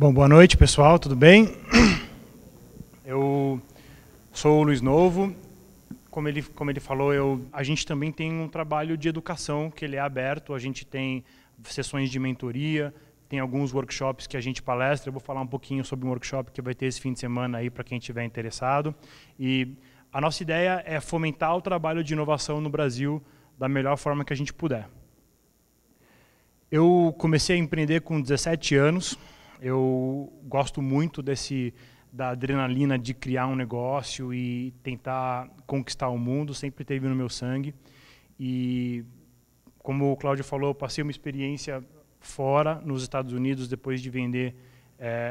Bom, boa noite, pessoal, tudo bem? Eu sou o Luiz Novo. Como ele falou, a gente também tem um trabalho de educação que ele é aberto. A gente tem sessões de mentoria, tem alguns workshops que a gente palestra. Eu vou falar um pouquinho sobre um workshop que vai ter esse fim de semana aí para quem estiver interessado. E a nossa ideia é fomentar o trabalho de inovação no Brasil da melhor forma que a gente puder. Eu comecei a empreender com 17 anos. Eu gosto muito da adrenalina de criar um negócio e tentar conquistar o mundo, sempre teve no meu sangue. E, como o Cláudio falou, eu passei uma experiência fora, nos Estados Unidos, depois de vender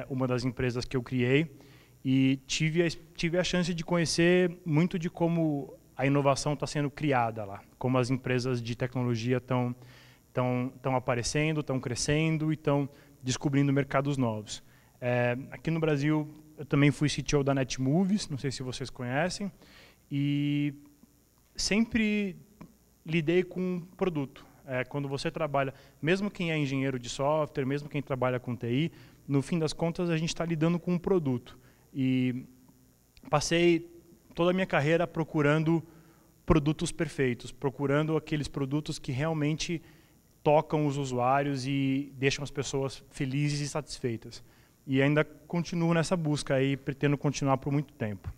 uma das empresas que eu criei. E tive a chance de conhecer muito de como a inovação está sendo criada lá, como as empresas de tecnologia estão aparecendo, estão crescendo e estão descobrindo mercados novos. Aqui no Brasil, eu também fui CTO da Netmovies, não sei se vocês conhecem, e sempre lidei com produto. Quando você trabalha, mesmo quem é engenheiro de software, mesmo quem trabalha com TI, no fim das contas a gente está lidando com um produto. E passei toda a minha carreira procurando produtos perfeitos, procurando aqueles produtos que realmente tocam os usuários e deixam as pessoas felizes e satisfeitas. E ainda continuo nessa busca aí, pretendo continuar por muito tempo.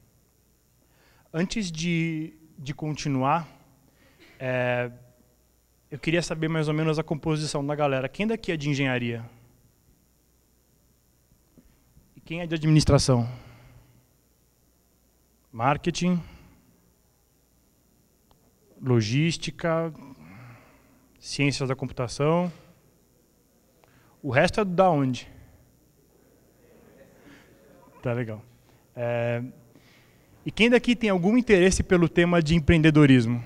Antes de continuar, eu queria saber mais ou menos a composição da galera. Quem daqui é de engenharia? E quem é de administração? Marketing? Logística? Ciências da computação. O resto é da onde? Tá legal. E quem daqui tem algum interesse pelo tema de empreendedorismo?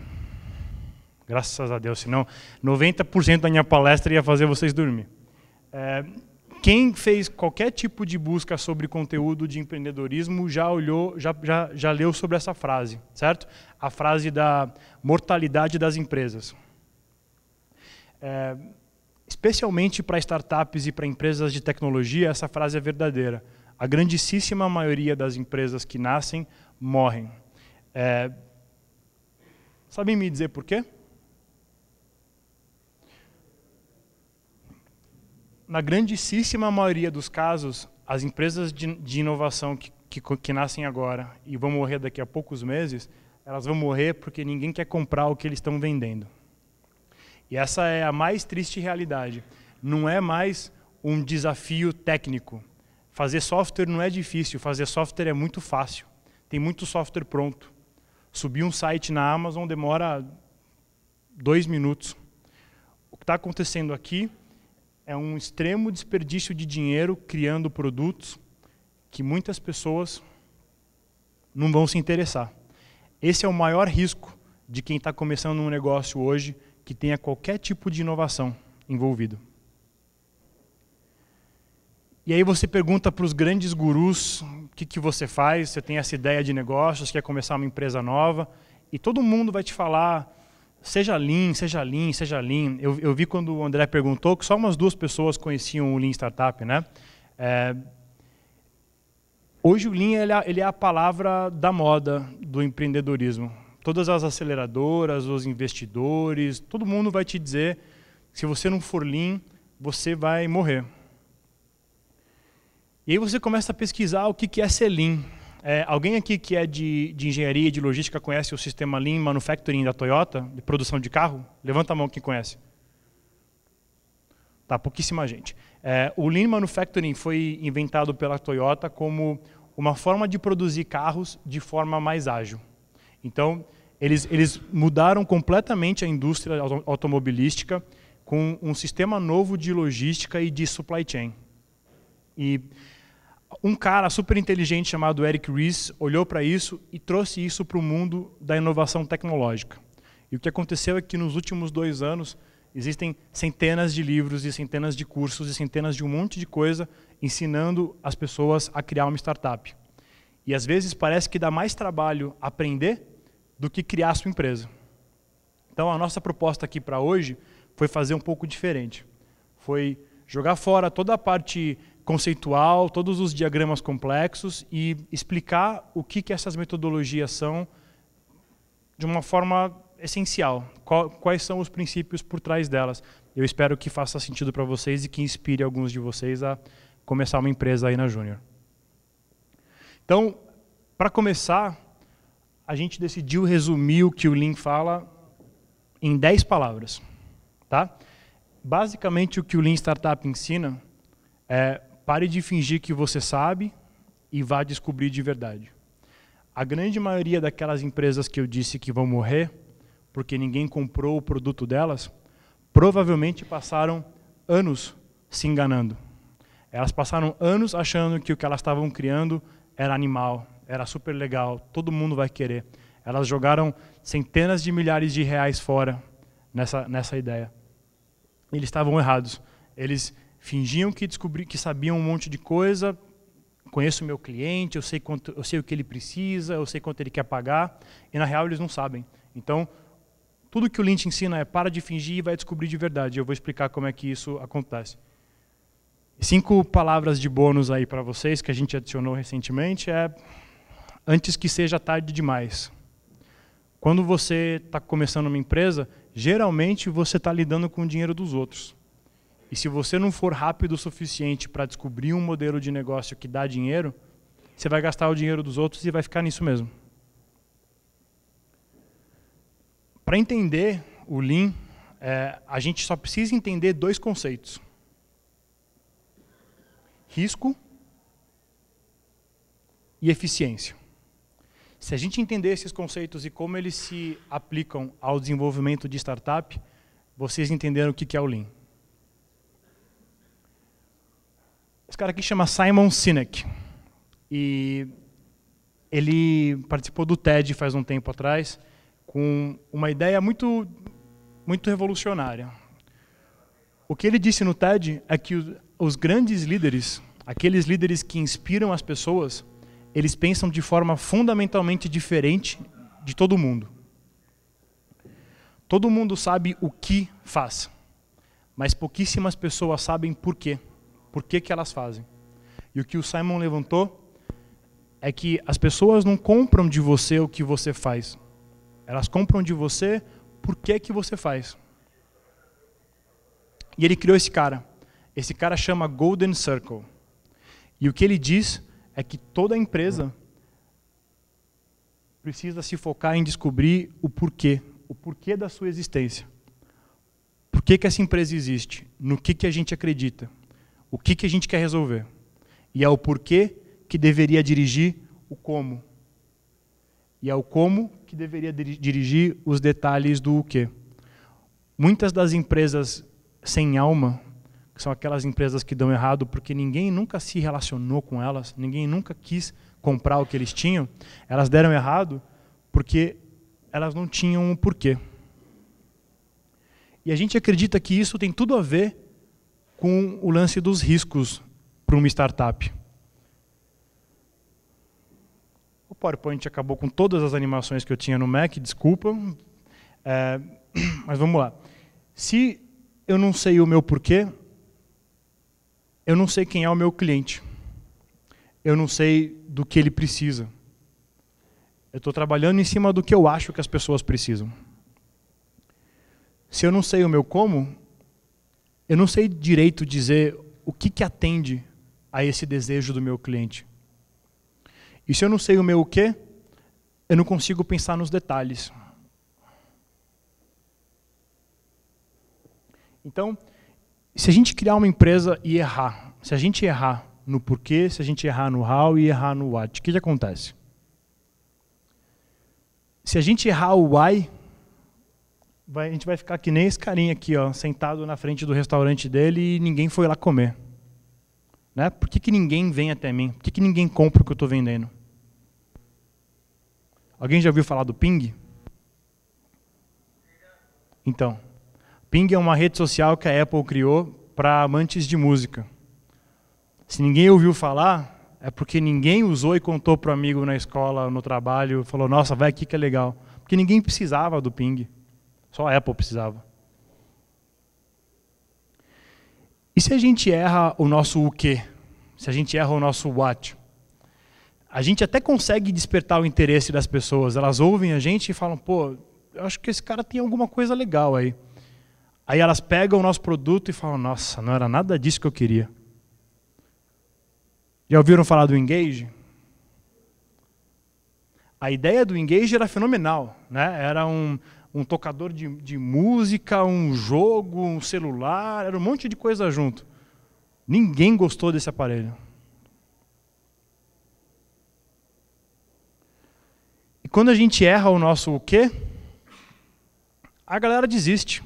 Graças a Deus, senão 90% da minha palestra ia fazer vocês dormir. Quem fez qualquer tipo de busca sobre conteúdo de empreendedorismo já olhou, já leu sobre essa frase, certo? A frase da mortalidade das empresas. Especialmente para startups e para empresas de tecnologia, essa frase é verdadeira. A grandíssima maioria das empresas que nascem, morrem. Sabem me dizer por quê? Na grandíssima maioria dos casos, as empresas de inovação que nascem agora e vão morrer daqui a poucos meses, elas vão morrer porque ninguém quer comprar o que eles estão vendendo. E essa é a mais triste realidade. Não é mais um desafio técnico. Fazer software não é difícil, fazer software é muito fácil. Tem muito software pronto. Subir um site na Amazon demora 2 minutos. O que está acontecendo aqui é um extremo desperdício de dinheiro criando produtos que muitas pessoas não vão se interessar. Esse é o maior risco de quem está começando um negócio hoje que tenha qualquer tipo de inovação envolvido. E aí você pergunta para os grandes gurus o que você faz, você tem essa ideia de negócio, você quer começar uma empresa nova, e todo mundo vai te falar, seja Lean, seja Lean, seja Lean. Eu vi quando o André perguntou que só umas 2 pessoas conheciam o Lean Startup, né? Hoje o Lean ele é a palavra da moda do empreendedorismo. Todas as aceleradoras, os investidores, todo mundo vai te dizer que se você não for Lean, você vai morrer. E aí você começa a pesquisar o que é ser Lean. Alguém aqui que é de engenharia e de logística conhece o sistema Lean Manufacturing da Toyota, de produção de carro? Levanta a mão quem conhece. Tá, pouquíssima gente. O Lean Manufacturing foi inventado pela Toyota como uma forma de produzir carros de forma mais ágil. Então, eles mudaram completamente a indústria automobilística com um sistema novo de logística e de supply chain. E um cara super inteligente chamado Eric Ries olhou para isso e trouxe isso para o mundo da inovação tecnológica. E o que aconteceu é que nos últimos 2 anos existem centenas de livros e centenas de cursos e centenas de um monte de coisa ensinando as pessoas a criar uma startup. E às vezes parece que dá mais trabalho aprender do que criar a sua empresa. Então a nossa proposta aqui para hoje foi fazer um pouco diferente. Foi jogar fora toda a parte conceitual, todos os diagramas complexos e explicar o que essas metodologias são de uma forma essencial. Quais são os princípios por trás delas. Eu espero que faça sentido para vocês e que inspire alguns de vocês a começar uma empresa aí na Júnior. Então, para começar, a gente decidiu resumir o que o Lean fala em 10 palavras. Tá? Basicamente, o que o Lean Startup ensina é: pare de fingir que você sabe e vá descobrir de verdade. A grande maioria daquelas empresas que eu disse que vão morrer, porque ninguém comprou o produto delas, provavelmente passaram anos se enganando. Elas passaram anos achando que o que elas estavam criando era animal, era super legal, todo mundo vai querer. Elas jogaram centenas de milhares de reais fora nessa ideia. Eles estavam errados. Eles fingiam que sabiam um monte de coisa. Conheço o meu cliente, eu sei o que ele precisa, eu sei quanto ele quer pagar, e na real eles não sabem. Então, tudo que o Lean te ensina é: para de fingir e vai descobrir de verdade. Eu vou explicar como é que isso acontece. 5 palavras de bônus aí para vocês que a gente adicionou recentemente é: antes que seja tarde demais. Quando você está começando uma empresa, geralmente você está lidando com o dinheiro dos outros. E se você não for rápido o suficiente para descobrir um modelo de negócio que dá dinheiro, você vai gastar o dinheiro dos outros e vai ficar nisso mesmo. Para entender o Lean, a gente só precisa entender 2 conceitos: risco e eficiência. Se a gente entender esses conceitos e como eles se aplicam ao desenvolvimento de startup, vocês entenderam o que é o Lean. Esse cara aqui chama Simon Sinek. E ele participou do TED faz um tempo atrás, com uma ideia muito revolucionária. O que ele disse no TED é que os grandes líderes, aqueles líderes que inspiram as pessoas, eles pensam de forma fundamentalmente diferente de todo mundo. Todo mundo sabe o que faz, mas pouquíssimas pessoas sabem por quê. Por que elas fazem. E o que o Simon levantou é que as pessoas não compram de você o que você faz. Elas compram de você por que você faz. E ele criou esse cara. Esse cara chama Golden Circle. E o que ele diz é que toda empresa precisa se focar em descobrir o porquê da sua existência. Por que essa empresa existe? No que a gente acredita? O que a gente quer resolver? E é o porquê que deveria dirigir o como. E é o como que deveria dirigir os detalhes do o quê. Muitas das empresas sem alma, que são aquelas empresas que dão errado porque ninguém nunca se relacionou com elas, ninguém nunca quis comprar o que eles tinham, elas deram errado porque elas não tinham um porquê. E a gente acredita que isso tem tudo a ver com o lance dos riscos para uma startup. O PowerPoint acabou com todas as animações que eu tinha no Mac, desculpa. Mas vamos lá. Se eu não sei o meu porquê, eu não sei quem é o meu cliente. Eu não sei do que ele precisa. Eu estou trabalhando em cima do que eu acho que as pessoas precisam. Se eu não sei o meu como, eu não sei direito dizer o que atende a esse desejo do meu cliente. E se eu não sei o meu o quê, eu não consigo pensar nos detalhes. Então, se a gente criar uma empresa e errar, se a gente errar no porquê, se a gente errar no how e errar no what, o que acontece? Se a gente errar o why, a gente vai ficar que nem esse carinha aqui, ó, sentado na frente do restaurante dele e ninguém foi lá comer. Né? Por que ninguém vem até mim? Por que ninguém compra o que eu estou vendendo? Alguém já ouviu falar do Ping? Então, Ping é uma rede social que a Apple criou para amantes de música. Se ninguém ouviu falar, é porque ninguém usou e contou para o amigo na escola, no trabalho, falou: nossa, vai aqui que é legal. Porque ninguém precisava do Ping. Só a Apple precisava. E se a gente erra o nosso o quê? se a gente erra o nosso what, a gente até consegue despertar o interesse das pessoas. Elas ouvem a gente e falam, pô, eu acho que esse cara tem alguma coisa legal aí. Aí elas pegam o nosso produto e falam, nossa, não era nada disso que eu queria. Já ouviram falar do Engage? A ideia do Engage era fenomenal, né? Era um tocador de música, um jogo, um celular, era um monte de coisa junto. Ninguém gostou desse aparelho. E quando a gente erra o nosso o quê? A galera desiste.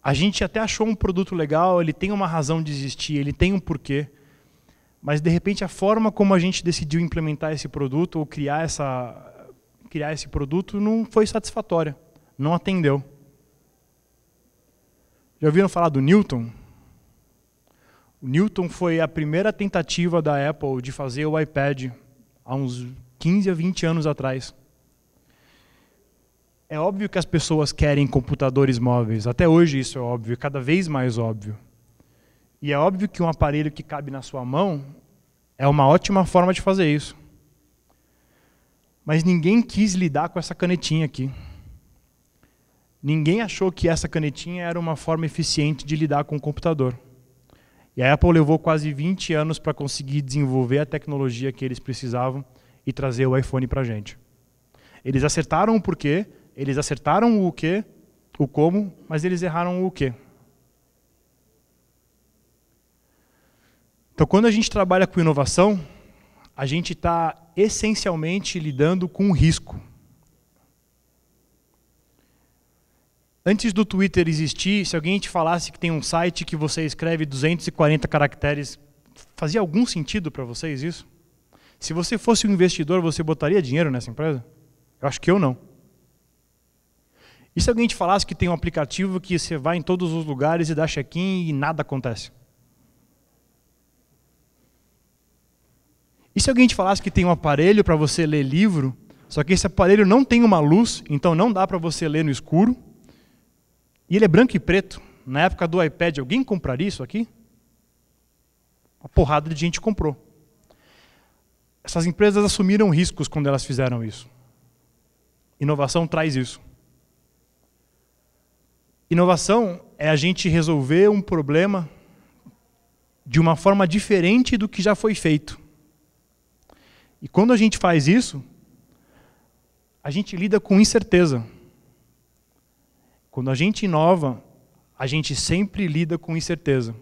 A gente até achou um produto legal, ele tem uma razão de existir, ele tem um porquê. Mas, de repente, a forma como a gente decidiu implementar esse produto ou criar esse produto não foi satisfatória, não atendeu. Já ouviram falar do Newton? O Newton foi a primeira tentativa da Apple de fazer o iPad há uns 15 a 20 anos atrás. É óbvio que as pessoas querem computadores móveis, até hoje isso é óbvio, cada vez mais óbvio. E é óbvio que um aparelho que cabe na sua mão é uma ótima forma de fazer isso. Mas ninguém quis lidar com essa canetinha aqui. Ninguém achou que essa canetinha era uma forma eficiente de lidar com o computador. E a Apple levou quase 20 anos para conseguir desenvolver a tecnologia que eles precisavam e trazer o iPhone para a gente. Eles acertaram o porquê, eles acertaram o quê, o como, mas eles erraram o quê. Então, quando a gente trabalha com inovação, a gente está essencialmente lidando com o risco. Antes do Twitter existir, se alguém te falasse que tem um site que você escreve 240 caracteres, fazia algum sentido para vocês isso? Se você fosse um investidor, você botaria dinheiro nessa empresa? Eu acho que eu não. E se alguém te falasse que tem um aplicativo que você vai em todos os lugares e dá check-in e nada acontece? E se alguém te falasse que tem um aparelho para você ler livro, só que esse aparelho não tem uma luz, então não dá para você ler no escuro, e ele é branco e preto? Na época do iPad, alguém compraria isso aqui? Uma porrada de gente comprou. Essas empresas assumiram riscos quando elas fizeram isso. Inovação traz isso. Inovação é a gente resolver um problema de uma forma diferente do que já foi feito. E quando a gente faz isso, a gente lida com incerteza. Quando a gente inova, a gente sempre lida com incerteza.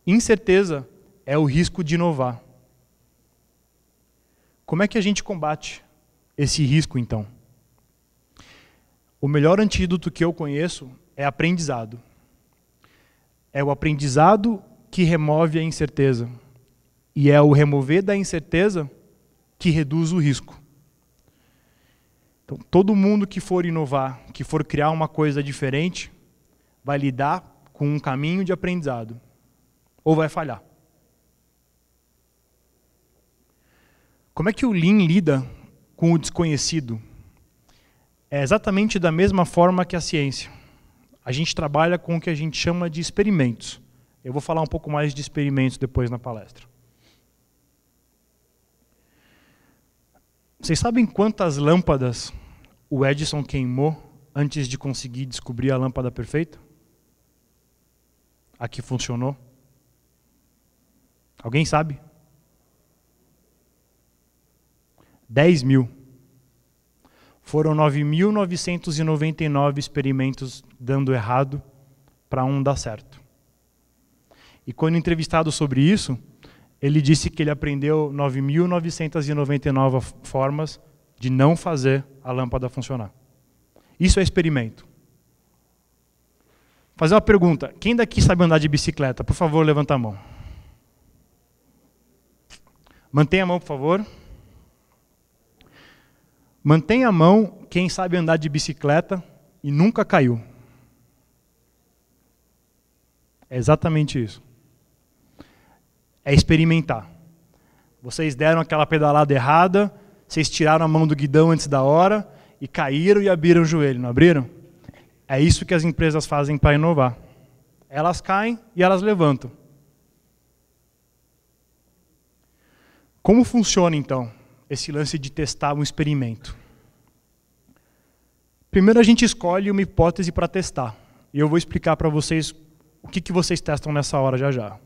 Incerteza é o risco de inovar. Como é que a gente combate esse risco, então? O melhor antídoto que eu conheço é aprendizado. É o aprendizado que remove a incerteza. E é o remover da incerteza que reduz o risco. Então, todo mundo que for inovar, que for criar uma coisa diferente, vai lidar com um caminho de aprendizado. Ou vai falhar. Como é que o Lean lida com o desconhecido? É exatamente da mesma forma que a ciência. A gente trabalha com o que a gente chama de experimentos. Eu vou falar um pouco mais de experimentos depois na palestra. Vocês sabem quantas lâmpadas o Edison queimou antes de conseguir descobrir a lâmpada perfeita? A que funcionou? Alguém sabe? 10.000. Foram 9.999 experimentos dando errado para um dar certo. E quando entrevistado sobre isso, ele disse que ele aprendeu 9.999 formas de não fazer a lâmpada funcionar. Isso é experimento. Fazer uma pergunta. Quem daqui sabe andar de bicicleta? Por favor, levanta a mão. Mantenha a mão, por favor. Mantenha a mão quem sabe andar de bicicleta e nunca caiu. É exatamente isso. É experimentar. Vocês deram aquela pedalada errada, vocês tiraram a mão do guidão antes da hora e caíram e abriram o joelho, não abriram? É isso que as empresas fazem para inovar. Elas caem e elas levantam. Como funciona, então, esse lance de testar um experimento? Primeiro a gente escolhe uma hipótese para testar. E eu vou explicar para vocês o que vocês testam nessa hora já já.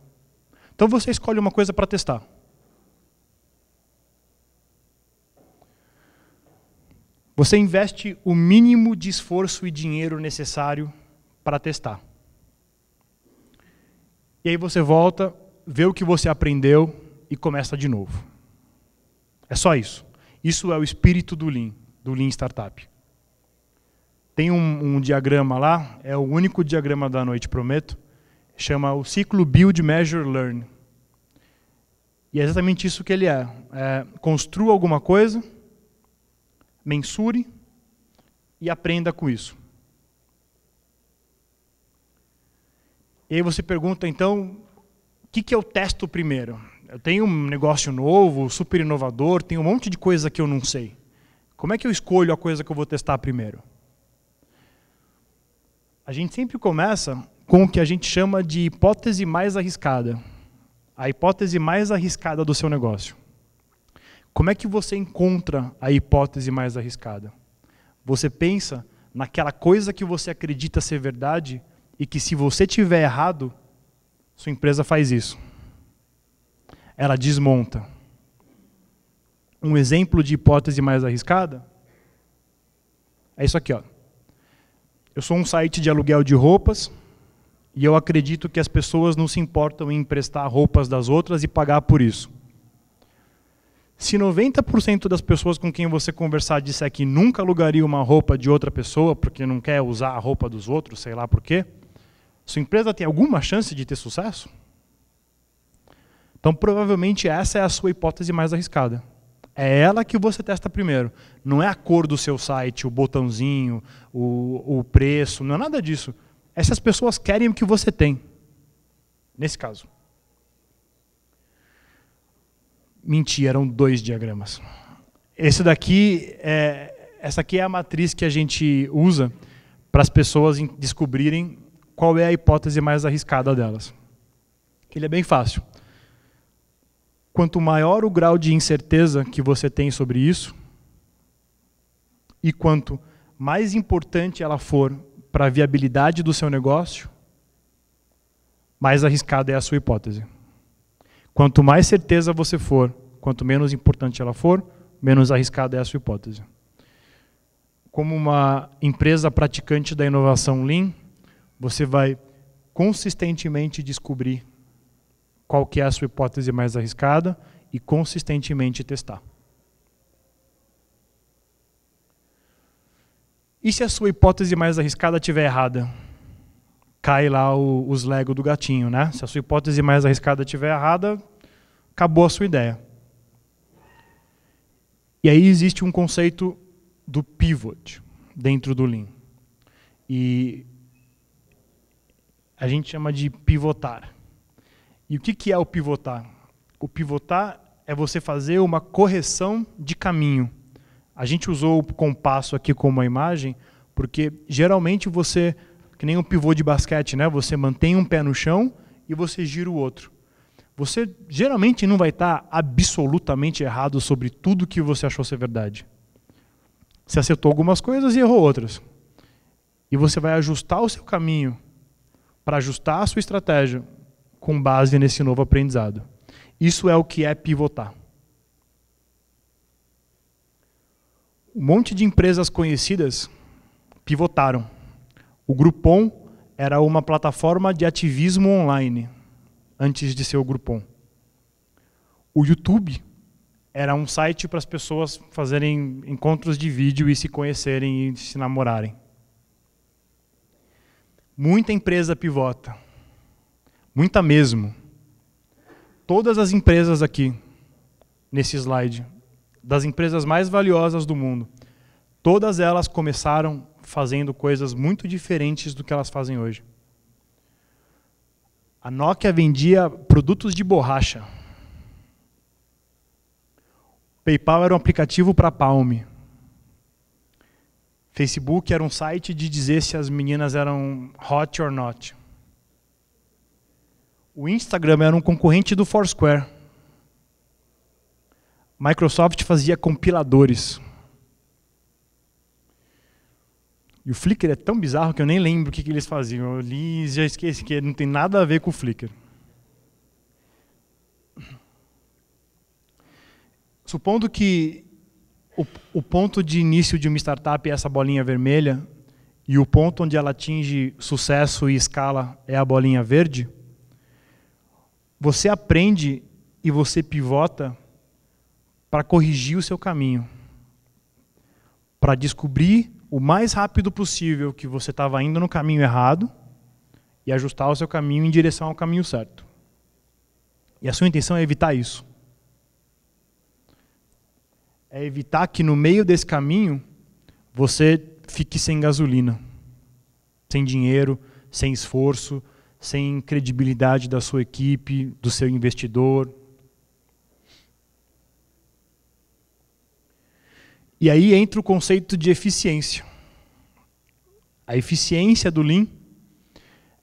Então você escolhe uma coisa para testar. Você investe o mínimo de esforço e dinheiro necessário para testar. E aí você volta, vê o que você aprendeu e começa de novo. É só isso. Isso é o espírito do Lean Startup. Tem um diagrama lá, é o único diagrama da noite, prometo. Chama o ciclo Build, Measure, Learn. E é exatamente isso que ele é. Construa alguma coisa, mensure e aprenda com isso. E aí você pergunta, então, o que eu testo primeiro? Eu tenho um negócio novo, super inovador, tem um monte de coisa que eu não sei. Como é que eu escolho a coisa que eu vou testar primeiro? A gente sempre começa com o que a gente chama de hipótese mais arriscada. A hipótese mais arriscada do seu negócio. Como é que você encontra a hipótese mais arriscada? Você pensa naquela coisa que você acredita ser verdade e que se você tiver errado, sua empresa faz isso. Ela desmonta. Um exemplo de hipótese mais arriscada é isso aqui, ó. Eu sou um site de aluguel de roupas e eu acredito que as pessoas não se importam em emprestar roupas das outras e pagar por isso. Se 90% das pessoas com quem você conversar disser que nunca alugaria uma roupa de outra pessoa porque não quer usar a roupa dos outros, sei lá por quê, sua empresa tem alguma chance de ter sucesso? Então, provavelmente, essa é a sua hipótese mais arriscada. É ela que você testa primeiro. Não é a cor do seu site, o botãozinho, o preço, não é nada disso. Essas pessoas querem o que você tem, nesse caso. Mentira, eram 2 diagramas. Essa aqui é a matriz que a gente usa para as pessoas descobrirem qual é a hipótese mais arriscada delas. Ele é bem fácil. Quanto maior o grau de incerteza que você tem sobre isso, e quanto mais importante ela for para a viabilidade do seu negócio, mais arriscada é a sua hipótese. Quanto mais certeza você for, quanto menos importante ela for, menos arriscada é a sua hipótese. Como uma empresa praticante da inovação Lean, você vai consistentemente descobrir qual que é a sua hipótese mais arriscada e consistentemente testar. E se a sua hipótese mais arriscada estiver errada? Cai lá os Lego do gatinho, né? Se a sua hipótese mais arriscada estiver errada, acabou a sua ideia. E aí existe um conceito do pivot dentro do Lean. E a gente chama de pivotar. E o que é o pivotar? O pivotar é você fazer uma correção de caminho. A gente usou o compasso aqui como uma imagem, porque geralmente você, que nem um pivô de basquete, né? Você mantém um pé no chão e você gira o outro. Você geralmente não vai estar absolutamente errado sobre tudo que você achou ser verdade. Você acertou algumas coisas e errou outras. E você vai ajustar o seu caminho para ajustar a sua estratégia com base nesse novo aprendizado. Isso é o que é pivotar. Um monte de empresas conhecidas pivotaram. O Groupon era uma plataforma de ativismo online, antes de ser o Groupon. O YouTube era um site para as pessoas fazerem encontros de vídeo e se conhecerem e se namorarem. Muita empresa pivota. Muita mesmo. Todas as empresas aqui, nesse slide, das empresas mais valiosas do mundo, todas elas começaram fazendo coisas muito diferentes do que elas fazem hoje. A Nokia vendia produtos de borracha. O PayPal era um aplicativo para Palm. Facebook era um site de dizer se as meninas eram hot or not. O Instagram era um concorrente do Foursquare. Microsoft fazia compiladores. E o Flickr é tão bizarro que eu nem lembro o que eles faziam. Eu li e já esqueci, que não tem nada a ver com o Flickr. Supondo que o ponto de início de uma startup é essa bolinha vermelha, e o ponto onde ela atinge sucesso e escala é a bolinha verde, você aprende e você pivota para corrigir o seu caminho, para descobrir o mais rápido possível que você estava indo no caminho errado e ajustar o seu caminho em direção ao caminho certo. E a sua intenção é evitar isso. É evitar que no meio desse caminho você fique sem gasolina, sem dinheiro, sem esforço, sem credibilidade da sua equipe, do seu investidor. E aí entra o conceito de eficiência. A eficiência do Lean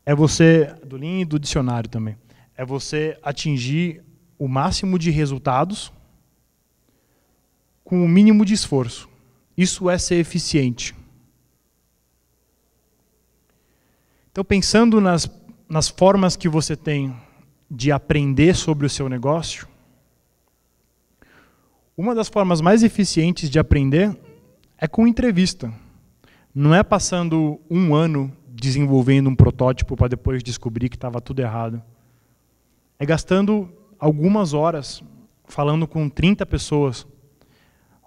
é você, do Lean e do dicionário também, é você atingir o máximo de resultados com o mínimo de esforço. Isso é ser eficiente. Então, pensando nas formas que você tem de aprender sobre o seu negócio, uma das formas mais eficientes de aprender é com entrevista. Não é passando um ano desenvolvendo um protótipo para depois descobrir que estava tudo errado. É gastando algumas horas falando com 30 pessoas,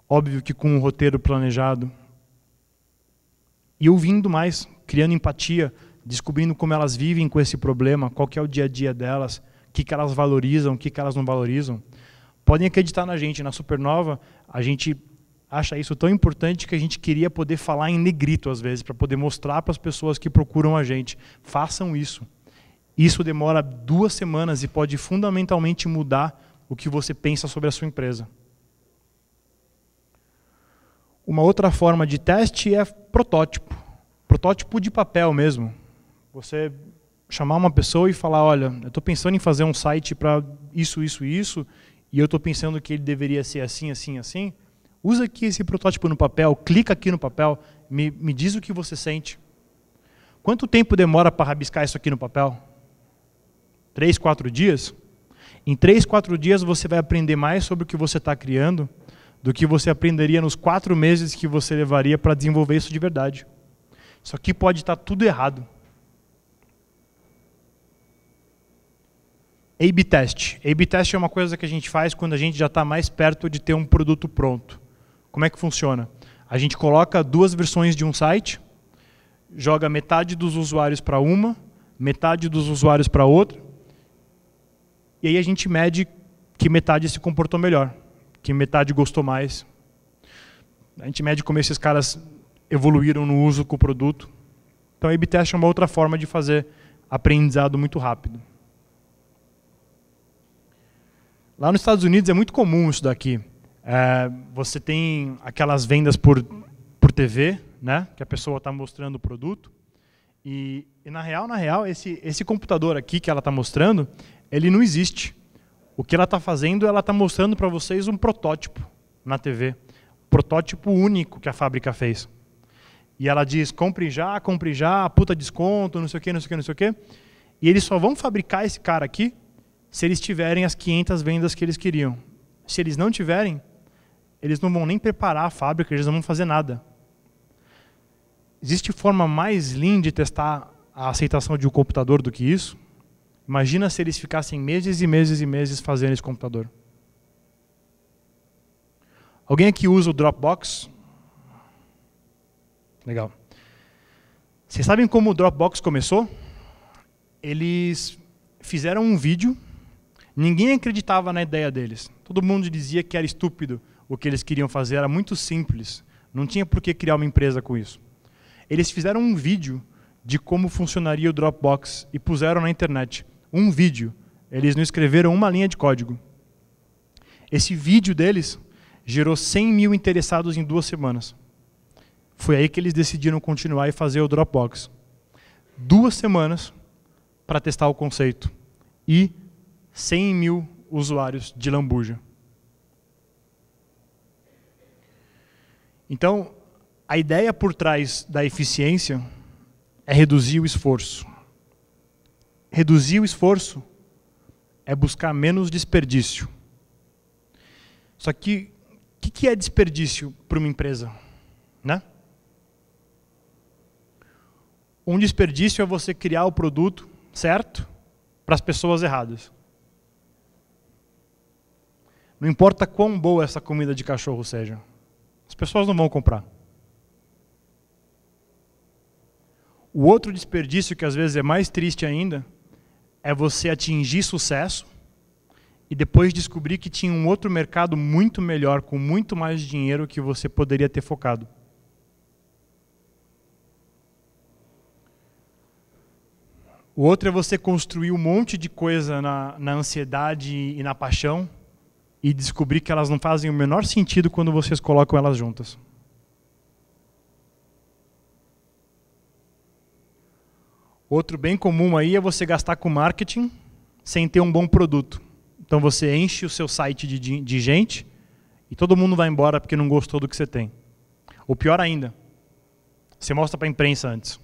óbvio que com um roteiro planejado, e ouvindo mais, criando empatia, descobrindo como elas vivem com esse problema, qual que é o dia a dia delas, o que elas valorizam, o que elas não valorizam. Podem acreditar na gente, na Supernova, a gente acha isso tão importante que a gente queria poder falar em negrito às vezes, para poder mostrar para as pessoas que procuram a gente. Façam isso. Isso demora 2 semanas e pode fundamentalmente mudar o que você pensa sobre a sua empresa. Uma outra forma de teste é protótipo. Protótipo de papel mesmo. Você chamar uma pessoa e falar, olha, eu estou pensando em fazer um site para isso, isso e isso, e eu estou pensando que ele deveria ser assim, assim, assim. Usa aqui esse protótipo no papel, clica aqui no papel, me diz o que você sente. Quanto tempo demora para rabiscar isso aqui no papel? 3, 4 dias? Em 3, 4 dias você vai aprender mais sobre o que você está criando do que você aprenderia nos 4 meses que você levaria para desenvolver isso de verdade. Isso aqui pode estar tudo errado. A/B test. A/B test é uma coisa que a gente faz quando a gente já está mais perto de ter um produto pronto. Como é que funciona? A gente coloca 2 versões de um site, joga metade dos usuários para uma, metade dos usuários para outra, e aí a gente mede que metade se comportou melhor, que metade gostou mais. A gente mede como esses caras evoluíram no uso com o produto. Então, A/B test é uma outra forma de fazer aprendizado muito rápido. Lá nos Estados Unidos é muito comum isso daqui. Você tem aquelas vendas por TV, né, que a pessoa está mostrando o produto. E na real, esse computador aqui que ela está mostrando, ele não existe. O que ela está fazendo, ela está mostrando para vocês um protótipo na TV. Protótipo único que a fábrica fez. E ela diz, compre já, puta desconto, não sei o quê, não sei o quê, não sei o quê. E eles só vão fabricar esse cara aqui se eles tiverem as 500 vendas que eles queriam. Se eles não tiverem, eles não vão nem preparar a fábrica, eles não vão fazer nada. Existe forma mais lean de testar a aceitação de um computador do que isso? Imagina se eles ficassem meses e meses e meses fazendo esse computador. Alguém aqui usa o Dropbox? Legal. Vocês sabem como o Dropbox começou? Eles fizeram um vídeo, ninguém acreditava na ideia deles. Todo mundo dizia que era estúpido o que eles queriam fazer, era muito simples. Não tinha por que criar uma empresa com isso. Eles fizeram um vídeo de como funcionaria o Dropbox e puseram na internet. Um vídeo. Eles não escreveram uma linha de código. Esse vídeo deles gerou 100 mil interessados em 2 semanas. Foi aí que eles decidiram continuar e fazer o Dropbox. 2 semanas para testar o conceito. E 100 mil usuários de lambuja. Então, a ideia por trás da eficiência é reduzir o esforço. Reduzir o esforço é buscar menos desperdício. Só que, o que é desperdício para uma empresa? Né? Um desperdício é você criar o produto certo para as pessoas erradas. Não importa quão boa essa comida de cachorro seja, as pessoas não vão comprar. O outro desperdício, que às vezes é mais triste ainda, é você atingir sucesso e depois descobrir que tinha um outro mercado muito melhor, com muito mais dinheiro que você poderia ter focado. O outro é você construir um monte de coisa na ansiedade e na paixão e descobrir que elas não fazem o menor sentido quando vocês colocam elas juntas. Outro bem comum aí é você gastar com marketing sem ter um bom produto. Então você enche o seu site de gente e todo mundo vai embora porque não gostou do que você tem. Ou pior ainda, você mostra para a imprensa antes.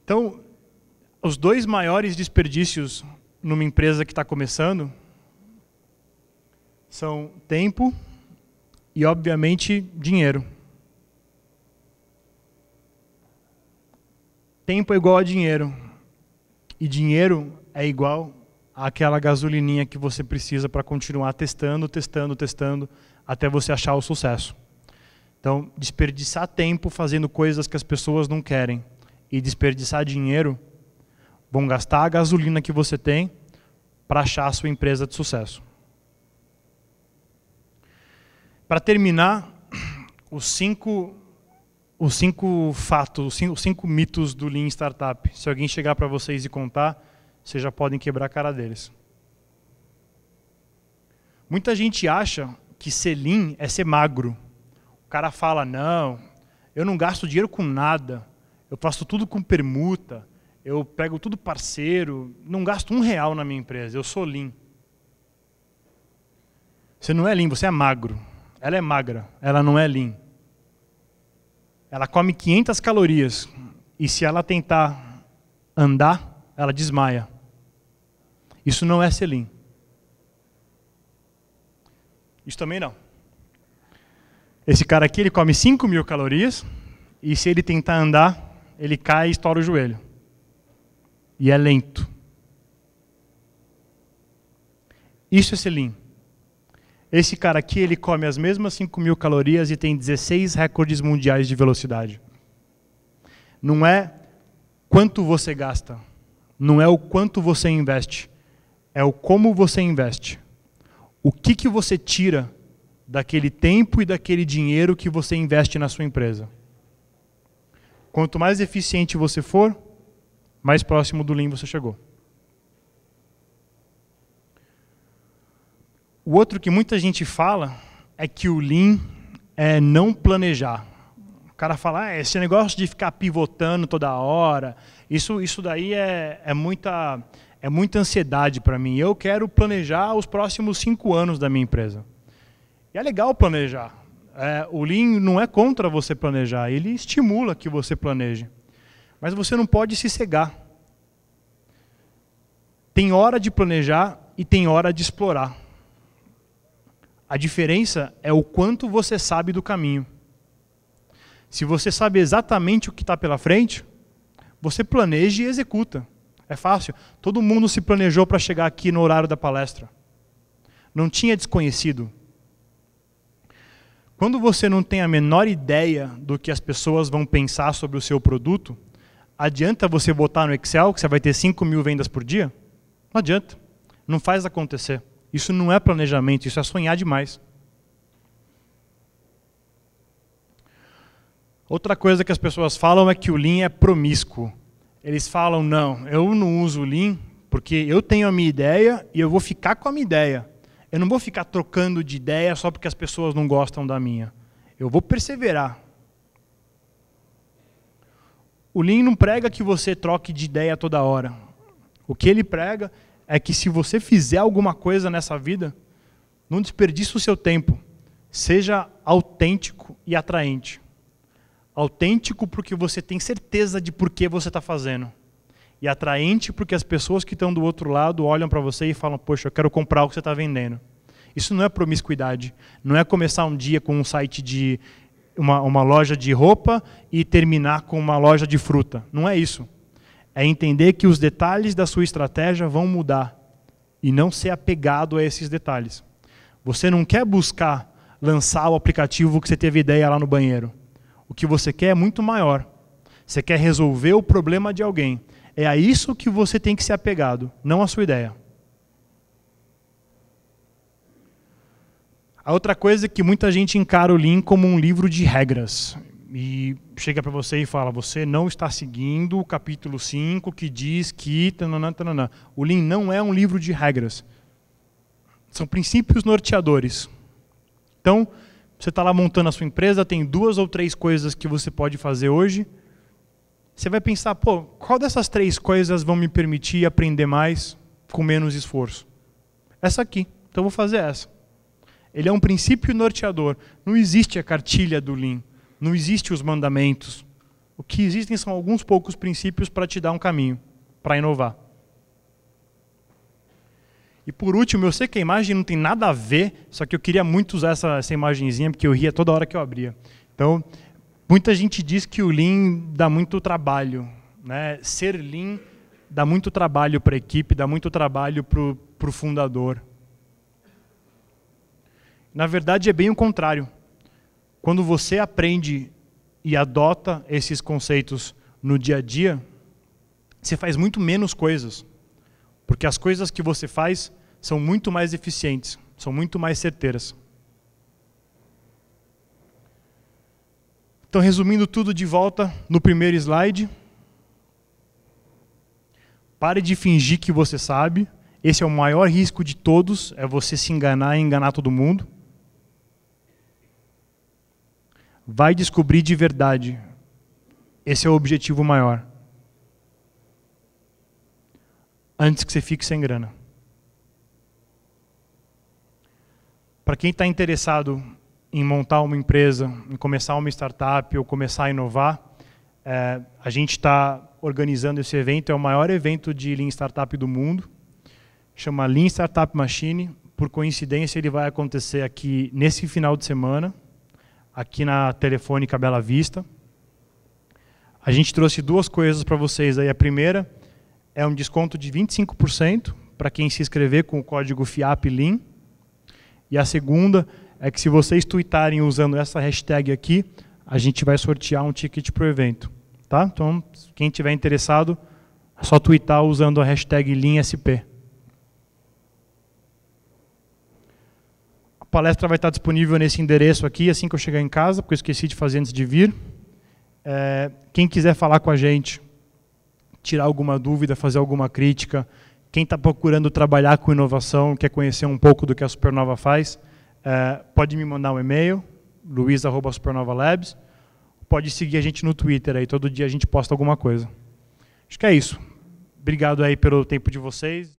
Então, os dois maiores desperdícios numa empresa que está começando são tempo e, obviamente, dinheiro. Tempo é igual a dinheiro. E dinheiro é igual àquela gasolininha que você precisa para continuar testando, até você achar o sucesso. Então, desperdiçar tempo fazendo coisas que as pessoas não querem e desperdiçar dinheiro vão gastar a gasolina que você tem para achar a sua empresa de sucesso. Para terminar, os cinco fatos, os cinco mitos do Lean Startup. Se alguém chegar para vocês e contar, vocês já podem quebrar a cara deles. Muita gente acha que ser Lean é ser magro. O cara fala, não, eu não gasto dinheiro com nada, eu faço tudo com permuta, eu pego tudo parceiro, não gasto R$1 na minha empresa, eu sou Lean. Você não é Lean, você é magro. Ela é magra, ela não é Lean. Ela come 500 calorias e se ela tentar andar, ela desmaia. Isso não é ser Lean. Isso também não. Esse cara aqui, ele come 5.000 calorias e se ele tentar andar, ele cai e estoura o joelho. E é lento. Isso é ser Lean. Esse cara aqui, ele come as mesmas 5.000 calorias e tem 16 recordes mundiais de velocidade. Não é quanto você gasta, não é o quanto você investe, é o como você investe. O que você tira daquele tempo e daquele dinheiro que você investe na sua empresa. Quanto mais eficiente você for, mais próximo do Lean você chegou. O outro que muita gente fala é que o Lean é não planejar. O cara fala, esse negócio de ficar pivotando toda hora, isso daí é muita ansiedade para mim. Eu quero planejar os próximos 5 anos da minha empresa. E é legal planejar. O Lean não é contra você planejar, ele estimula que você planeje. Mas você não pode se cegar. Tem hora de planejar e tem hora de explorar. A diferença é o quanto você sabe do caminho. Se você sabe exatamente o que está pela frente, você planeja e executa. É fácil. Todo mundo se planejou para chegar aqui no horário da palestra. Não tinha desconhecido. Quando você não tem a menor ideia do que as pessoas vão pensar sobre o seu produto, adianta você botar no Excel que você vai ter 5.000 vendas por dia? Não adianta. Não faz acontecer. Isso não é planejamento, isso é sonhar demais. Outra coisa que as pessoas falam é que o Lean é promíscuo. Eles falam, não, eu não uso o Lean porque eu tenho a minha ideia e eu vou ficar com a minha ideia. Eu não vou ficar trocando de ideia só porque as pessoas não gostam da minha. Eu vou perseverar. O Lean não prega que você troque de ideia toda hora. O que ele prega é que se você fizer alguma coisa nessa vida, Não desperdice o seu tempo. Seja autêntico e atraente. Autêntico porque você tem certeza de por que você está fazendo. E atraente porque as pessoas que estão do outro lado olham para você e falam, poxa, eu quero comprar o que você está vendendo. Isso não é promiscuidade. Não é começar um dia com um site de uma loja de roupa e terminar com uma loja de fruta. Não é isso. É entender que os detalhes da sua estratégia vão mudar e não ser apegado a esses detalhes. Você não quer buscar lançar o aplicativo que você teve ideia lá no banheiro. O que você quer é muito maior. Você quer resolver o problema de alguém. É a isso que você tem que ser apegado, não a sua ideia. A outra coisa é que muita gente encara o Lean como um livro de regras. E chega para você e fala, você não está seguindo o capítulo 5 que diz que... Tanana, tanana. O Lean não é um livro de regras. São princípios norteadores. Então, você está lá montando a sua empresa, tem 2 ou 3 coisas que você pode fazer hoje. Você vai pensar, pô, qual dessas 3 coisas vão me permitir aprender mais com menos esforço? Essa aqui. Então, eu vou fazer essa. Ele é um princípio norteador. Não existe a cartilha do Lean. Não existe os mandamentos. O que existem são alguns poucos princípios para te dar um caminho, para inovar. E por último, eu sei que a imagem não tem nada a ver, só que eu queria muito usar essa imagenzinha, porque eu ria toda hora que eu abria. Então, muita gente diz que o Lean dá muito trabalho, né? Ser Lean dá muito trabalho para a equipe, dá muito trabalho para o fundador. Na verdade, é bem o contrário. Quando você aprende e adota esses conceitos no dia a dia, você faz muito menos coisas. Porque as coisas que você faz são muito mais eficientes, são muito mais certeiras. Então, resumindo tudo de volta no primeiro slide. Pare de fingir que você sabe. Esse é o maior risco de todos, é você se enganar e enganar todo mundo. Vai descobrir de verdade. Esse é o objetivo maior. Antes que você fique sem grana. Para quem está interessado em montar uma empresa, em começar uma startup ou começar a inovar, a gente está organizando esse evento, é o maior evento de Lean Startup do mundo, chama Lean Startup Machine. Por coincidência, ele vai acontecer aqui nesse final de semana, aqui na Telefônica Bela Vista. A gente trouxe 2 coisas para vocês aí. A primeira é um desconto de 25% para quem se inscrever com o código FIAPLEAN. E a segunda é que se vocês tweetarem usando essa hashtag aqui, a gente vai sortear um ticket para o evento. Tá? Então, quem tiver interessado, é só tweetar usando a hashtag LeanSP. A palestra vai estar disponível nesse endereço aqui, assim que eu chegar em casa, porque eu esqueci de fazer antes de vir. Quem quiser falar com a gente, tirar alguma dúvida, fazer alguma crítica, quem está procurando trabalhar com inovação, quer conhecer um pouco do que a Supernova faz, pode me mandar um e-mail, luiz@supernovalabs, pode seguir a gente no Twitter, aí todo dia a gente posta alguma coisa. Acho que é isso. Obrigado aí pelo tempo de vocês.